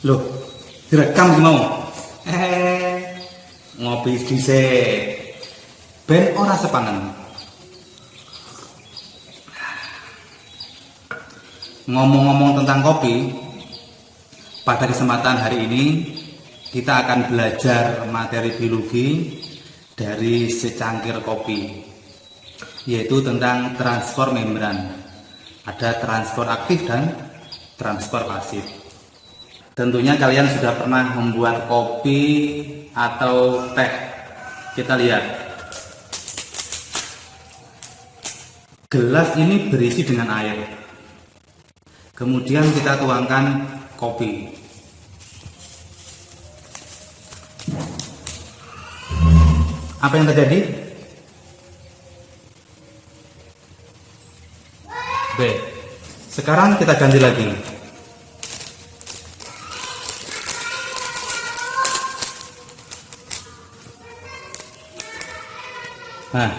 Loh, direkam iki mau. Ngopi dhisik. Ben ora sepangan. Ngomong-ngomong tentang kopi, pada kesempatan hari ini kita akan belajar materi biologi dari secangkir kopi, yaitu tentang transport membran. Ada transport aktif dan transport pasif. Tentunya kalian sudah pernah membuat kopi atau teh. Kita lihat. Gelas ini berisi dengan air. Kemudian kita tuangkan kopi. Apa yang terjadi? B. Sekarang kita ganti lagi. Nah,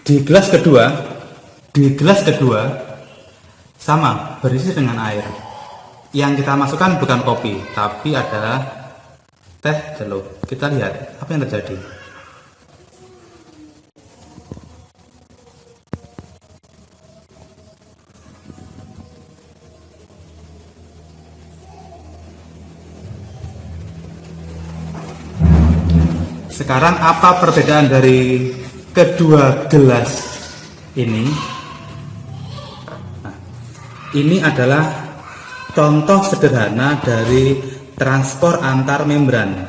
di gelas kedua sama, berisi dengan air. Yang kita masukkan bukan kopi, tapi adalah teh celup. Kita lihat apa yang terjadi. Sekarang apa perbedaan dari kedua gelas ini? Ini adalah contoh sederhana dari transport antar membran.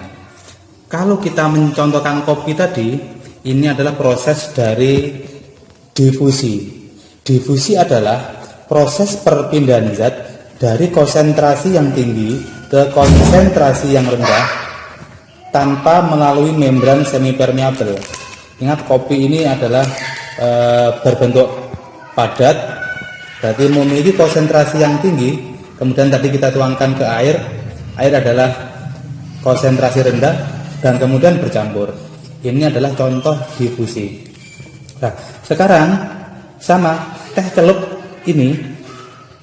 Kalau kita mencontohkan kopi tadi, ini adalah proses dari difusi. Difusi adalah proses perpindahan zat dari konsentrasi yang tinggi ke konsentrasi yang rendah tanpa melalui membran semipermeabel. Ingat, kopi ini adalah berbentuk padat, berarti memiliki konsentrasi yang tinggi. Kemudian tadi kita tuangkan ke air adalah konsentrasi rendah, dan kemudian bercampur. Ini adalah contoh difusi. Nah, sekarang sama, teh celup ini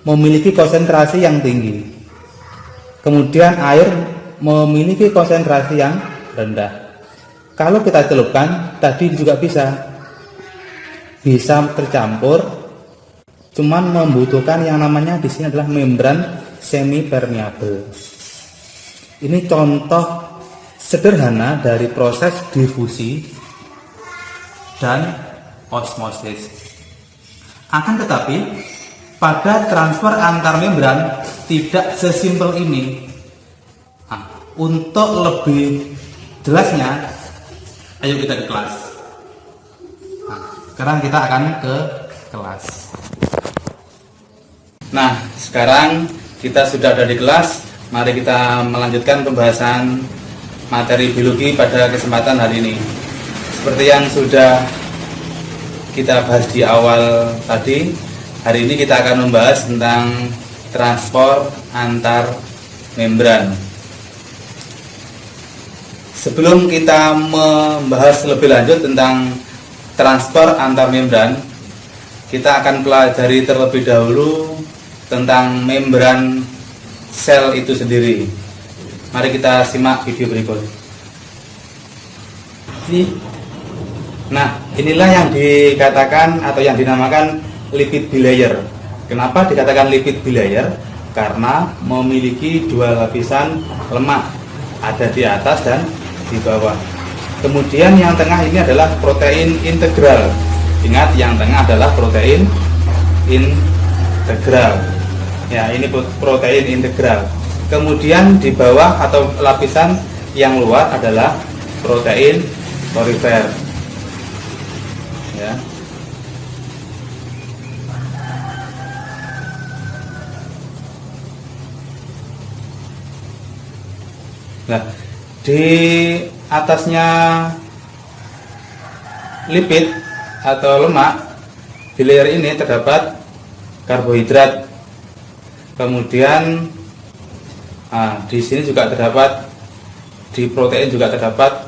memiliki konsentrasi yang tinggi, kemudian air memiliki konsentrasi yang rendah. Kalau kita celupkan, tadi juga bisa tercampur, cuman membutuhkan yang namanya di sini adalah membran semipermeabel. Ini contoh sederhana dari proses difusi dan osmosis. Akan tetapi pada transfer antar membran tidak sesimpel ini. Nah, untuk lebih jelasnya, ayo kita ke kelas. Nah, sekarang kita akan ke kelas. Nah, sekarang kita sudah ada di kelas. Mari kita melanjutkan pembahasan materi biologi pada kesempatan hari ini. Seperti yang sudah kita bahas di awal tadi, hari ini kita akan membahas tentang transport antar membran. Sebelum kita membahas lebih lanjut tentang transport antar membran, kita akan pelajari terlebih dahulu tentang membran sel itu sendiri. Mari kita simak video berikut. Nah, inilah yang dikatakan atau yang dinamakan lipid bilayer. Kenapa dikatakan lipid bilayer? Karena memiliki dua lapisan lemak, ada di atas dan di bawah. Kemudian yang tengah ini adalah protein integral. Ingat, yang tengah adalah protein integral. Ya, ini protein integral. Kemudian di bawah atau lapisan yang luar adalah protein porifer. Ya. Nah, di atasnya lipid atau lemak di layer ini terdapat karbohidrat. Kemudian di sini juga terdapat, di protein juga terdapat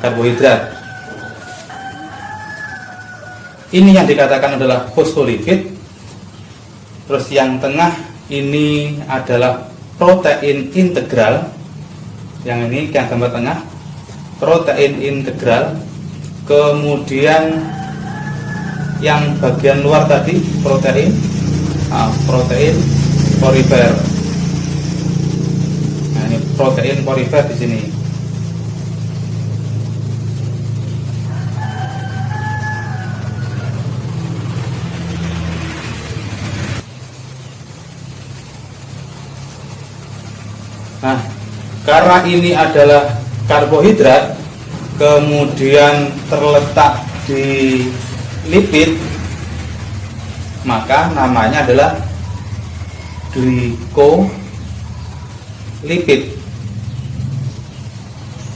karbohidrat. Ini yang dikatakan adalah fosfolipid. Terus yang tengah ini adalah protein integral. Yang ini yang gambar tengah, protein integral. Kemudian yang bagian luar tadi protein porifer. Nah, ini protein porifer di sini. Nah, karena ini adalah karbohidrat, kemudian terletak di lipid, maka namanya adalah glikolipid.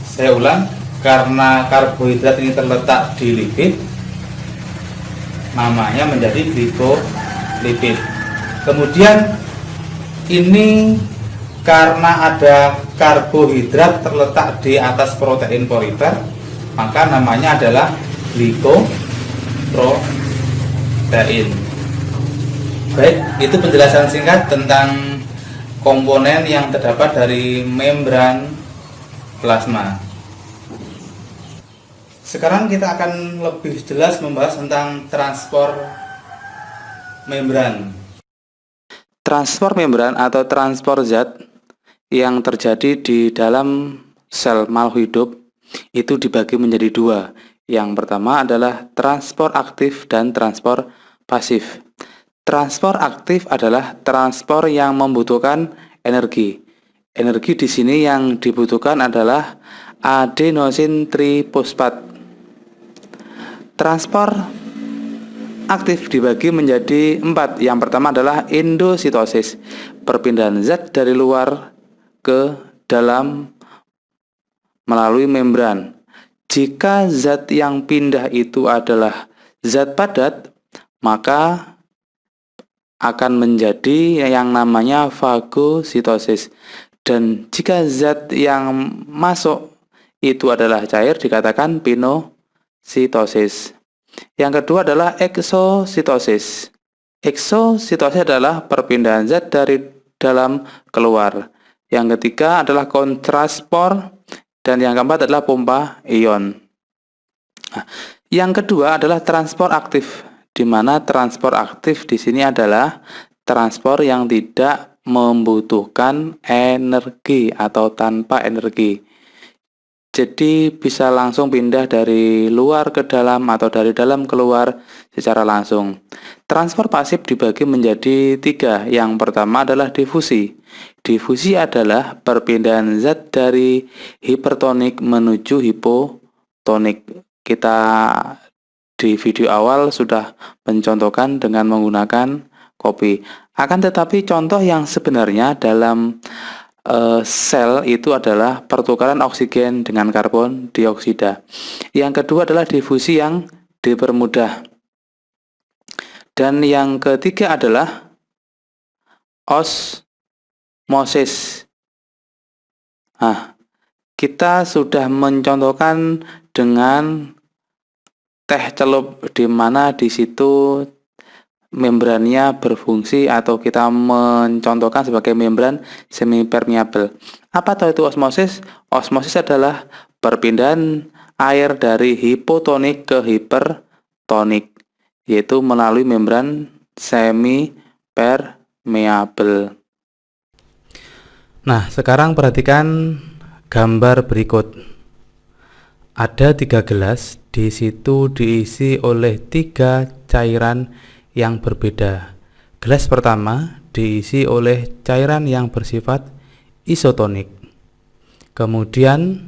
Saya ulang, karena karbohidrat ini terletak di lipid, namanya menjadi glikolipid. Kemudian ini karena ada karbohidrat terletak di atas protein porifer, maka namanya adalah glikoprotein. Baik, itu penjelasan singkat tentang komponen yang terdapat dari membran plasma. Sekarang kita akan lebih jelas membahas tentang transport membran. Transport membran atau transport zat yang terjadi di dalam sel makhluk hidup itu dibagi menjadi dua. Yang pertama adalah transport aktif dan transport pasif. Transport aktif adalah transport yang membutuhkan energi. Energi di sini yang dibutuhkan adalah adenosin trifosfat. Transport aktif dibagi menjadi 4. Yang pertama adalah endositosis, perpindahan zat dari luar ke dalam melalui membran. Jika zat yang pindah itu adalah zat padat, maka akan menjadi yang namanya fagositosis. Dan jika zat yang masuk itu adalah cair, dikatakan pinositosis. Yang kedua adalah eksositosis. Eksositosis adalah perpindahan zat dari dalam keluar. Yang ketiga adalah kontraspor, dan yang keempat adalah pompa ion. Nah, yang kedua adalah transport aktif, di mana transport aktif di sini adalah transport yang tidak membutuhkan energi atau tanpa energi. Jadi bisa langsung pindah dari luar ke dalam atau dari dalam keluar secara langsung. Transport pasif dibagi menjadi 3. Yang pertama adalah difusi. Difusi adalah perpindahan zat dari hipertonik menuju hipotonik. Kita di video awal sudah mencontohkan dengan menggunakan kopi. Akan tetapi contoh yang sebenarnya dalam sel itu adalah pertukaran oksigen dengan karbon dioksida. Yang kedua adalah difusi yang dipermudah. Dan yang ketiga adalah osmosis. Nah, kita sudah mencontohkan dengan teh celup, di mana di situ membrannya berfungsi atau kita mencontohkan sebagai membran semipermeabel. Apa itu osmosis? Osmosis adalah perpindahan air dari hipotonik ke hipertonik, yaitu melalui membran semipermeabel. Nah, sekarang perhatikan gambar berikut. Ada 3 gelas, di situ diisi oleh 3 cairan yang berbeda. Gelas pertama diisi oleh cairan yang bersifat isotonik. Kemudian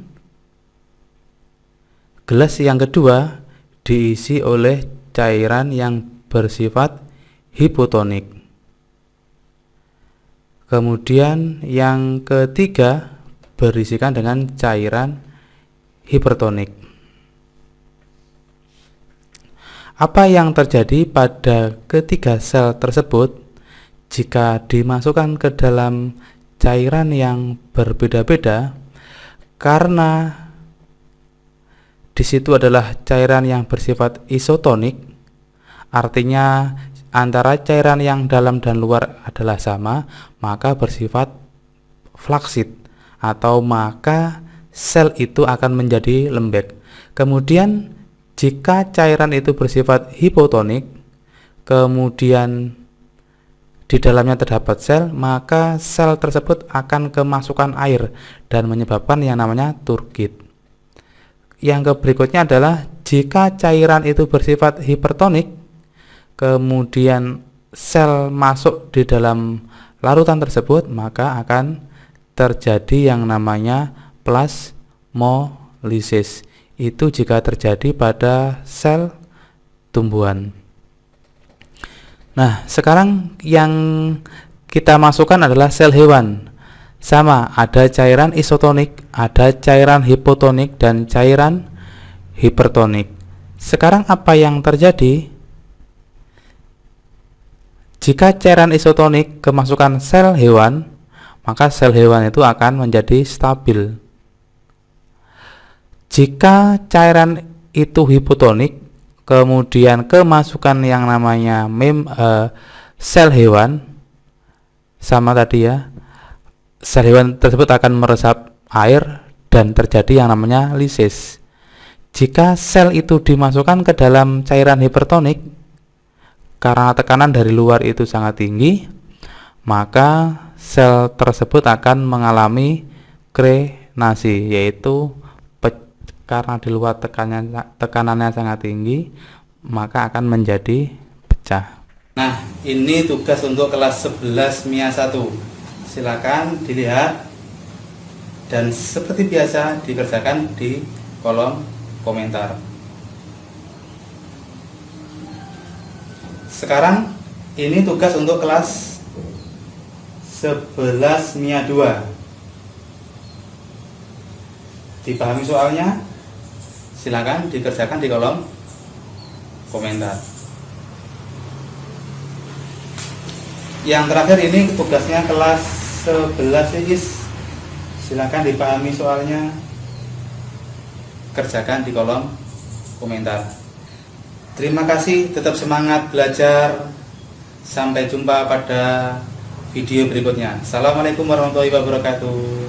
gelas yang kedua diisi oleh cairan yang bersifat hipotonik. Kemudian yang ketiga berisikan dengan cairan hipertonik. Apa yang terjadi pada ketiga sel tersebut jika dimasukkan ke dalam cairan yang berbeda-beda? Karena di situ adalah cairan yang bersifat isotonik, artinya antara cairan yang dalam dan luar adalah sama, maka bersifat flaksid, atau maka sel itu akan menjadi lembek. Kemudian jika cairan itu bersifat hipotonik, kemudian di dalamnya terdapat sel, maka sel tersebut akan kemasukan air dan menyebabkan yang namanya turgid. Yang berikutnya adalah jika cairan itu bersifat hipertonik, kemudian sel masuk di dalam larutan tersebut, maka akan terjadi yang namanya plasmolisis. Itu jika terjadi pada sel tumbuhan. Nah, sekarang yang kita masukkan adalah sel hewan. Sama, ada cairan isotonik, ada cairan hipotonik, dan cairan hipertonik. Sekarang apa yang terjadi? Jika cairan isotonik kemasukan sel hewan, maka sel hewan itu akan menjadi stabil. Jika cairan itu hipotonik, kemudian kemasukan yang namanya sel hewan, sama tadi ya, sel hewan tersebut akan meresap air dan terjadi yang namanya lisis. Jika sel itu dimasukkan ke dalam cairan hipertonik, karena tekanan dari luar itu sangat tinggi, maka sel tersebut akan mengalami krenasi, yaitu karena di luar tekanannya sangat tinggi, maka akan menjadi pecah. Nah, ini tugas untuk kelas 11 MIA 1. Silakan dilihat dan seperti biasa dikerjakan di kolom komentar. Sekarang ini tugas untuk kelas 11 MIA 2. Dipahami soalnya? Silakan dikerjakan di kolom komentar. Yang terakhir ini tugasnya kelas 11 guys. Silakan dipahami soalnya, kerjakan di kolom komentar. Terima kasih, tetap semangat belajar. Sampai jumpa pada video berikutnya. Assalamualaikum warahmatullahi wabarakatuh.